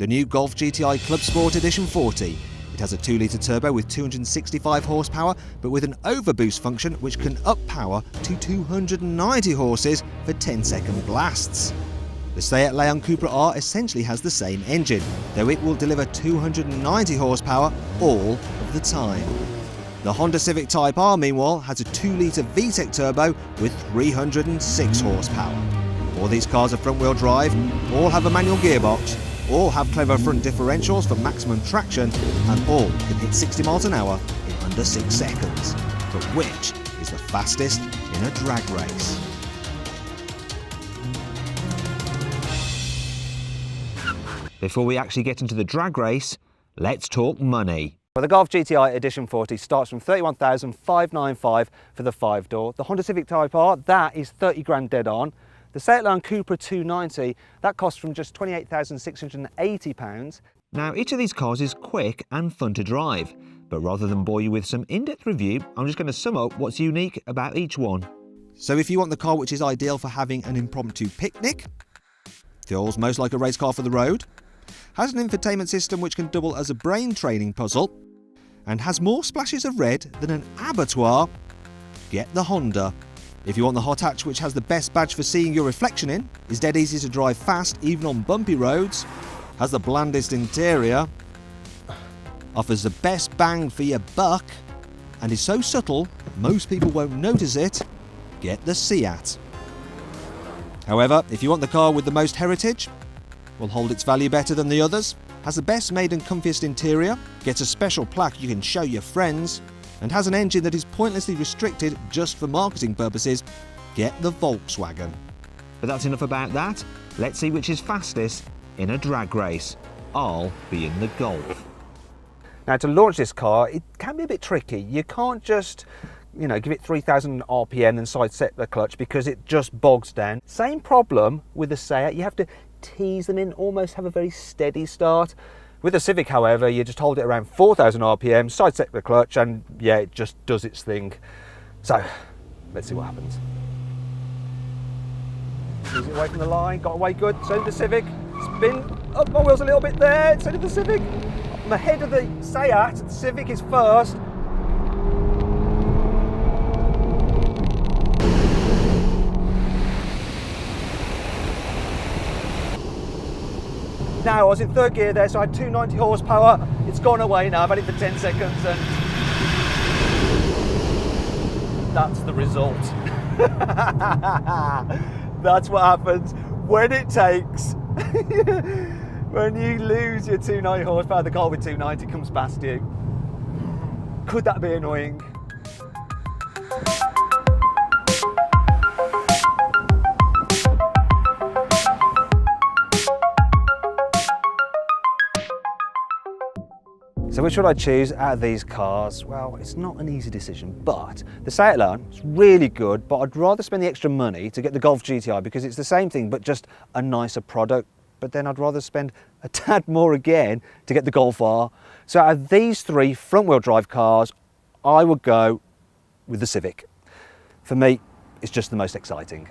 The new Golf GTI Clubsport Edition 40. It has a 2-litre turbo with 265 horsepower, but with an overboost function which can up power to 290 horses for 10-second blasts. The Seat Leon Cupra R essentially has the same engine, though it will deliver 290 horsepower all of the time. The Honda Civic Type R, meanwhile, has a 2-litre V-TEC turbo with 306 horsepower. All these cars are front-wheel drive, all have a manual gearbox, all have clever front differentials for maximum traction, and all can hit 60 miles an hour in under 6 seconds. But which is the fastest in a drag race? Before we actually get into the drag race, let's talk money. Well, the Golf GTI Edition 40 starts from $31,595 for the 5-door. The Honda Civic Type R, that is 30 grand dead on. The Seat Leon Cupra 290, that costs from just £28,680. Now, each of these cars is quick and fun to drive, but rather than bore you with some in-depth review, I'm just going to sum up what's unique about each one. So if you want the car which is ideal for having an impromptu picnic, feels most like a race car for the road, has an infotainment system which can double as a brain training puzzle, and has more splashes of red than an abattoir, get the Honda. If you want the hot hatch which has the best badge for seeing your reflection in, is dead easy to drive fast even on bumpy roads, has the blandest interior, offers the best bang for your buck, and is so subtle most people won't notice it, get the Seat. However, if you want the car with the most heritage, will hold its value better than the others, has the best made and comfiest interior, gets a special plaque you can show your friends, and has an engine that is pointlessly restricted just for marketing purposes, get the Volkswagen. But that's enough about that. Let's see which is fastest in a drag race. I'll be in the Golf. Now, to launch this car, it can be a bit tricky. You can't just, give it 3,000 RPM and side set the clutch because it just bogs down. Same problem with the Seat. You have to tease them in, almost have a very steady start. With the Civic, however, you just hold it around 4,000 RPM, side set the clutch, and yeah, it just does its thing. So, let's see what happens. Ease it away from the line, got away good, so did the Civic. Spin up my wheels a little bit there, so did the Civic. I'm ahead of the Seat, the Civic is first. Now, I was in third gear there, so I had 290 horsepower. It's gone away now, I've had it for 10 seconds, and that's the result. That's what happens when it takes. When you lose your 290 horsepower, the car with 290 comes past you. Could that be annoying? So which would I choose out of these cars? Well, it's not an easy decision, but the Seat Leon is really good, but I'd rather spend the extra money to get the Golf GTI because it's the same thing, but just a nicer product. But then I'd rather spend a tad more again to get the Golf R. So out of these three front-wheel drive cars, I would go with the Civic. For me, it's just the most exciting.